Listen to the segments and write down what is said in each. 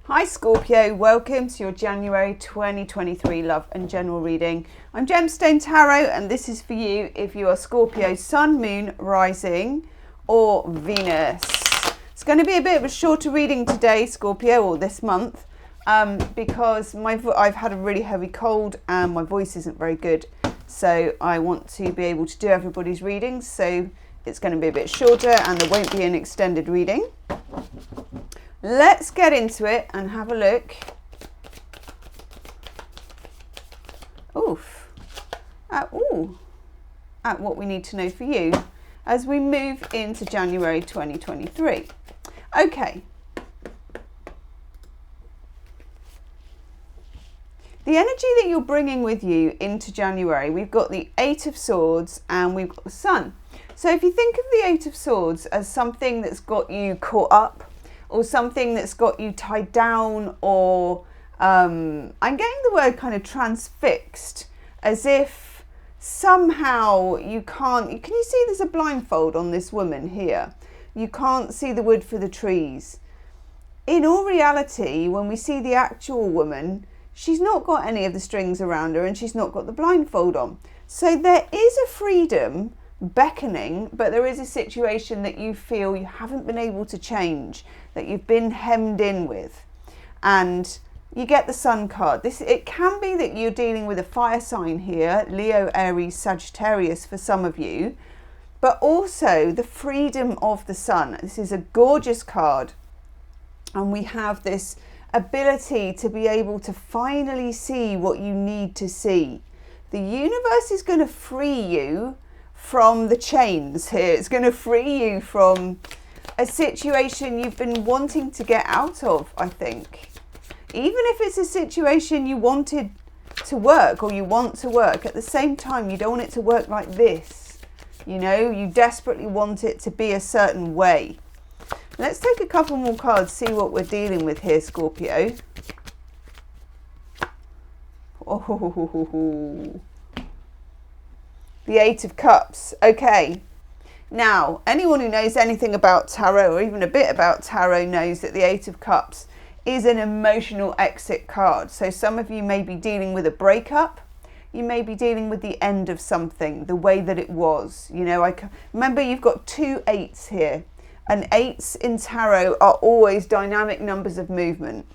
Hi Scorpio, welcome to your January 2023 love and general reading. I'm Gemstone Tarot and this is for you if you are Scorpio Sun, Moon, Rising or Venus. It's going to be a bit of a shorter reading today, Scorpio, or this month, because I've had a really heavy cold and my voice isn't very good. So I want to be able to do everybody's readings, so it's going to be a bit shorter and there won't be an extended reading. Let's get into it and have a look at what we need to know for you as we move into January 2023. Okay. The energy that you're bringing with you into January, we've got the Eight of Swords and we've got the Sun. So if you think of the Eight of Swords as something that's got you caught up, or something that's got you tied down, or I'm getting the word kind of transfixed, as if somehow you can't, can you see there's a blindfold on this woman here? You can't see the wood for the trees. In all reality, when we see the actual woman, she's not got any of the strings around her and she's not got the blindfold on. So there is a freedom beckoning, but there is a situation that you feel you haven't been able to change, that you've been hemmed in with, and you get the Sun card. It can be that you're dealing with a fire sign here, Leo, Aries, Sagittarius for some of you, but also the freedom of the Sun. This is a gorgeous card, and we have this ability to be able to finally see what you need to see. The universe is going to free you from the chains here. It's going to free you from a situation you've been wanting to get out of, I think. Even if it's a situation you wanted to work, or you want to work, at the same time you don't want it to work like this. You know, you desperately want it to be a certain way. Let's take a couple more cards, see what we're dealing with here, Scorpio. Oh, the Eight of Cups. Okay. Now, anyone who knows anything about tarot, or even a bit about tarot, knows that the Eight of Cups is an emotional exit card. So some of you may be dealing with a breakup. You may be dealing with the end of something, the way that it was. You know, remember you've got two eights here. And eights in tarot are always dynamic numbers of movement.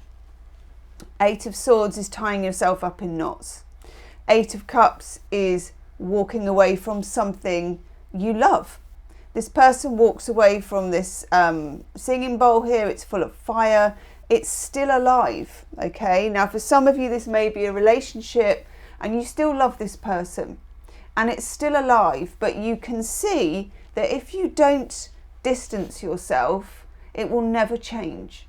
Eight of Swords is tying yourself up in knots. Eight of Cups is walking away from something you love. This person walks away from this singing bowl here. It's full of fire. It's still alive. Okay. Now, for some of you, this may be a relationship and you still love this person and it's still alive, but you can see that if you don't distance yourself, it will never change.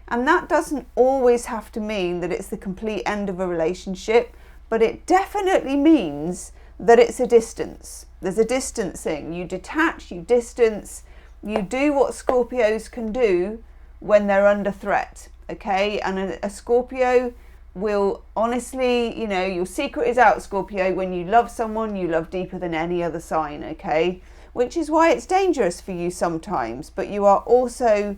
And that doesn't always have to mean that it's the complete end of a relationship, but it definitely means that it's a distance. There's a distancing. You detach, you distance, you do what Scorpios can do when they're under threat, okay? And a Scorpio will honestly, you know, your secret is out, Scorpio. When you love someone, you love deeper than any other sign, okay? Which is why it's dangerous for you sometimes, but you are also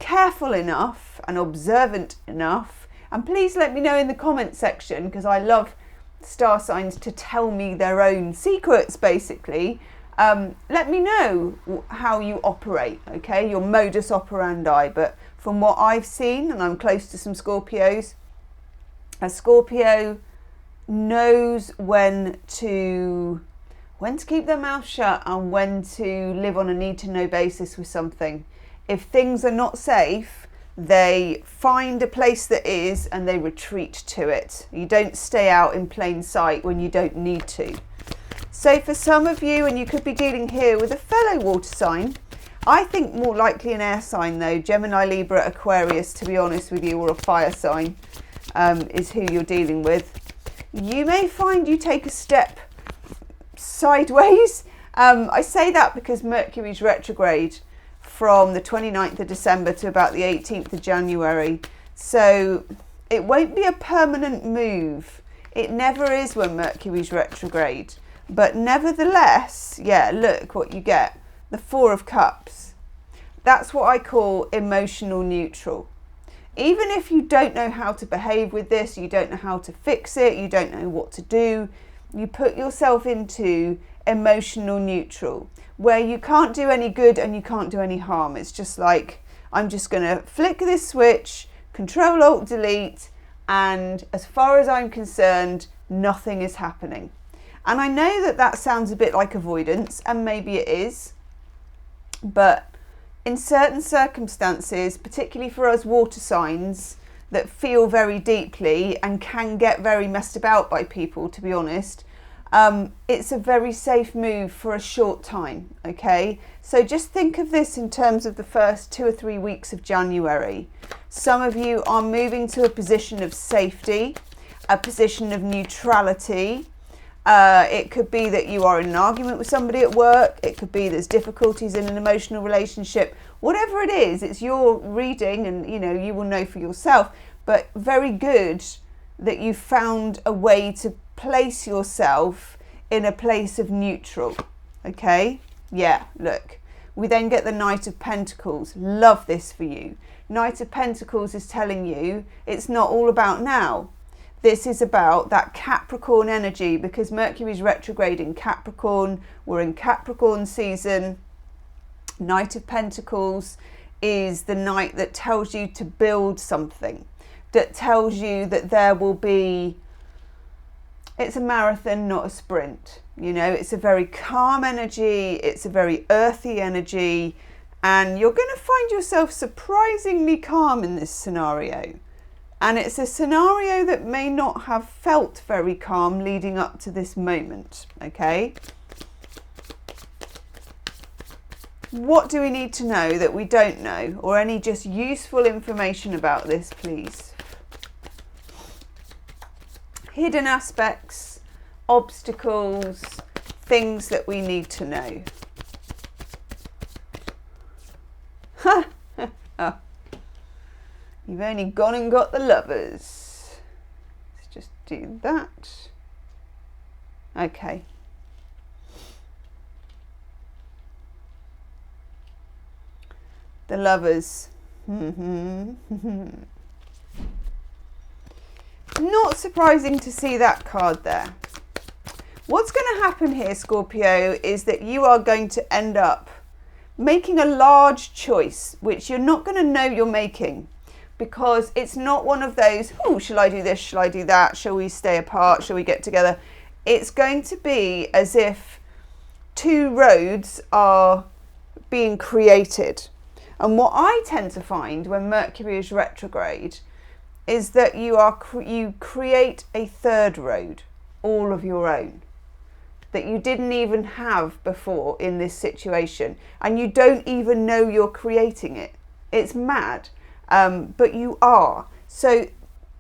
careful enough and observant enough. And please let me know in the comment section, because I love star signs to tell me their own secrets, basically. Let me know how you operate, okay, your modus operandi. But from what I've seen, and I'm close to some Scorpios, a Scorpio knows when to keep their mouth shut and when to live on a need to know basis with something. If things are not safe, they find a place that is and they retreat to it. You don't stay out in plain sight when you don't need to. So for some of you, and you could be dealing here with a fellow water sign, I think more likely an air sign though, Gemini, Libra, Aquarius, to be honest with you, or a fire sign is who you're dealing with. You may find you take a step sideways. I say that because Mercury's retrograde from the 29th of December to about the 18th of January. So it won't be a permanent move. It never is when Mercury's retrograde. But nevertheless, yeah, look what you get. The Four of Cups. That's what I call emotional neutral. Even if you don't know how to behave with this, you don't know how to fix it, you don't know what to do, you put yourself into emotional neutral, where you can't do any good and you can't do any harm. It's just like, I'm just going to flick this switch, Control Alt Delete, and as far as I'm concerned, nothing is happening. And I know that that sounds a bit like avoidance, and maybe it is, but in certain circumstances, particularly for us water signs that feel very deeply and can get very messed about by people, to be honest, it's a very safe move for a short time, okay? So just think of this in terms of the first 2 or 3 weeks of January. Some of you are moving to a position of safety, a position of neutrality. It could be that you are in an argument with somebody at work. It could be there's difficulties in an emotional relationship. Whatever it is, it's your reading and, you know, you will know for yourself. But very good that you found a way to place yourself in a place of neutral. Okay? Yeah, look. We then get the Knight of Pentacles. Love this for you. Knight of Pentacles is telling you it's not all about now. This is about that Capricorn energy, because Mercury's retrograde in Capricorn. We're in Capricorn season. Knight of Pentacles is the knight that tells you to build something, that tells you that there will be, it's a marathon, not a sprint. You know, it's a very calm energy. It's a very earthy energy. And you're going to find yourself surprisingly calm in this scenario. And it's a scenario that may not have felt very calm leading up to this moment, okay? What do we need to know that we don't know? Or any just useful information about this, please? Hidden aspects, obstacles, things that we need to know. Ha! Oh. You've only gone and got the Lovers. Let's just do that. Okay. The Lovers. Not surprising to see that card there. What's going to happen here, Scorpio, is that you are going to end up making a large choice, which you're not going to know you're making. Because it's not one of those, oh, shall I do this? Shall I do that? Shall we stay apart? Shall we get together? It's going to be as if two roads are being created. And what I tend to find when Mercury is retrograde is that you create a third road, all of your own, that you didn't even have before in this situation. And you don't even know you're creating it. It's mad. But you are. So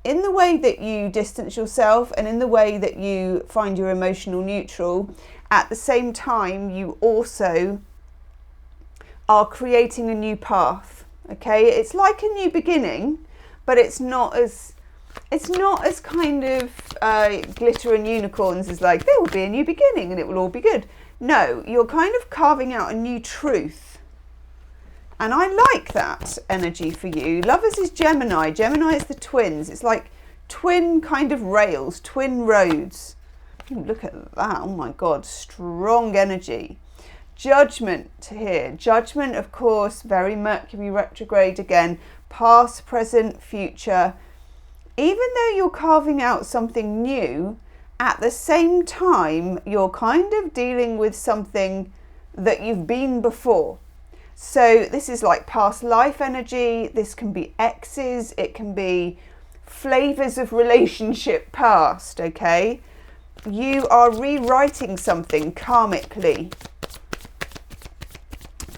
in the way that you distance yourself and in the way that you find your emotional neutral, at the same time, you also are creating a new path. Okay, it's like a new beginning, but it's not as kind of glitter and unicorns as like there will be a new beginning and it will all be good. No, you're kind of carving out a new truth. And I like that energy for you. Lovers is Gemini. Gemini is the twins. It's like twin kind of rails, twin roads. Ooh, look at that. Oh my God, strong energy. Judgment here. Judgment, of course, very Mercury retrograde again. Past, present, future. Even though you're carving out something new, at the same time, you're kind of dealing with something that you've been before. So this is like past life energy. This can be exes. It can be flavors of relationship past, okay? You are rewriting something karmically.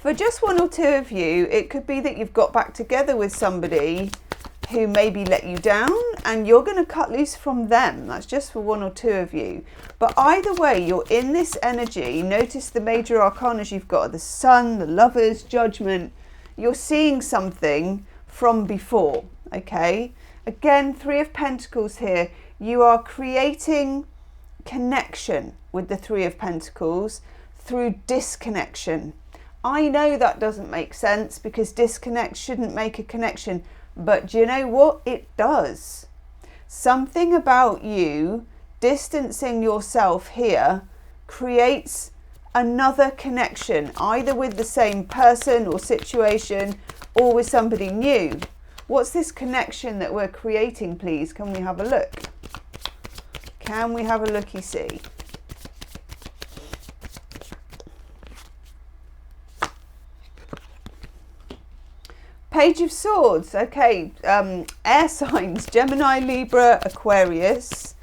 For just one or two of you, it could be that you've got back together with somebody who maybe let you down and you're going to cut loose from them. That's just for one or two of you. But either way, you're in this energy. Notice the major arcanas you've got, the Sun, the Lovers, Judgment. You're seeing something from before, okay? Again, Three of Pentacles here. You are creating connection with the Three of Pentacles through disconnection. I know that doesn't make sense because disconnect shouldn't make a connection. But do you know what? It does. Something about you distancing yourself here creates another connection, either with the same person or situation or with somebody new. What's this connection that we're creating, please? Can we have a look? Can we have a looky-see? Page of Swords. Okay, air signs, Gemini, Libra, Aquarius.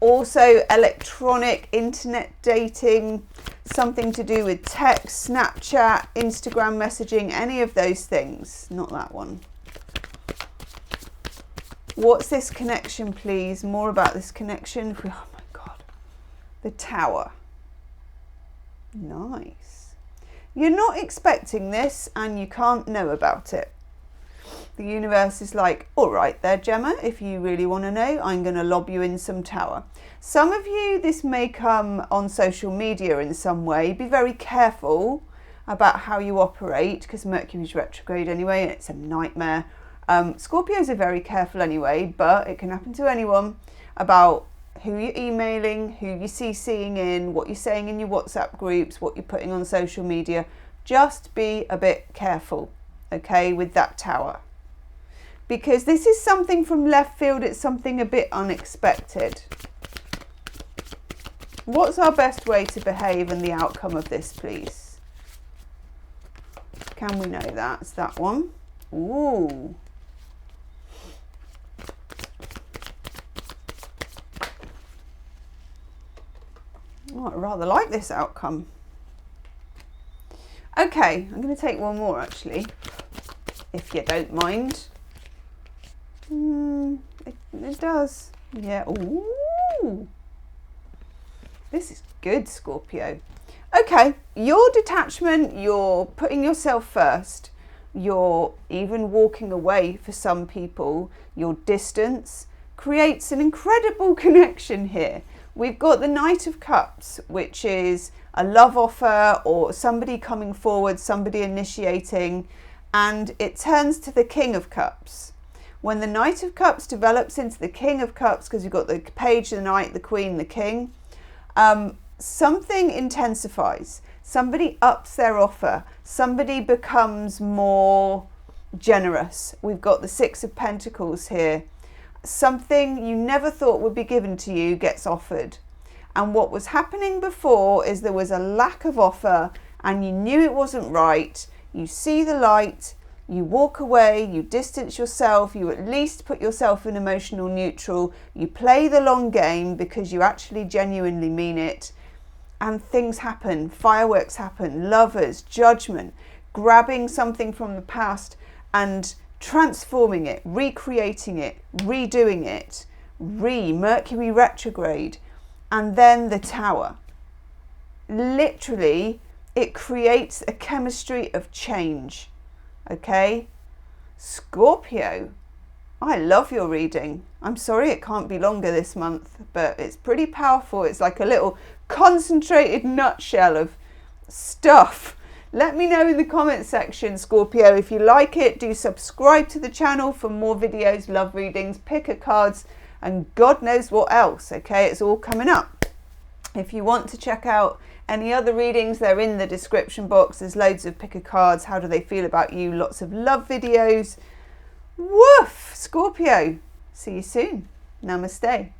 Also electronic, internet dating, something to do with text, Snapchat, Instagram messaging, any of those things. Not that one. What's this connection, please? More about this connection. Oh my God. The Tower. Nice. You're not expecting this and you can't know about it. The universe is like, all right there, Gemma, if you really want to know, I'm going to lob you in some Tower. Some of you, this may come on social media in some way. Be very careful about how you operate because Mercury's retrograde anyway, and it's a nightmare. Scorpios are very careful anyway, but it can happen to anyone about who you're emailing, who you're CCing in, what you're saying in your WhatsApp groups, what you're putting on social media. Just be a bit careful, okay, with that Tower. Because this is something from left field, it's something a bit unexpected. What's our best way to behave and the outcome of this, please? Can we know that? It's that one. Ooh. Oh, I rather like this outcome. Okay, I'm going to take one more actually, if you don't mind. It does. Yeah. Ooh. This is good, Scorpio. Okay, your detachment, you're putting yourself first. You're even walking away for some people. Your distance creates an incredible connection here. We've got the Knight of Cups, which is a love offer or somebody coming forward, somebody initiating, and it turns to the King of Cups. When the Knight of Cups develops into the King of Cups, because you've got the Page, the Knight, the Queen, the King, something intensifies. Somebody ups their offer. Somebody becomes more generous. We've got the Six of Pentacles here. Something you never thought would be given to you gets offered. And what was happening before is there was a lack of offer and you knew it wasn't right. You see the light, you walk away, you distance yourself, you at least put yourself in emotional neutral, you play the long game because you actually genuinely mean it, and things happen, fireworks happen, lovers, judgment, grabbing something from the past and transforming it, recreating it, redoing it, Mercury retrograde, and then the Tower. Literally, it creates a chemistry of change. Okay, Scorpio, I love your reading. I'm sorry it can't be longer this month, but it's pretty powerful. It's like a little concentrated nutshell of stuff. Let me know in the comments section, Scorpio, if you like it. Do subscribe to the channel for more videos, love readings, pick a cards, and God knows what else. Okay, it's all coming up. If you want to check out any other readings, they're in the description box. There's loads of pick a cards. How do they feel about you? Lots of love videos. Woof, Scorpio. See you soon. Namaste.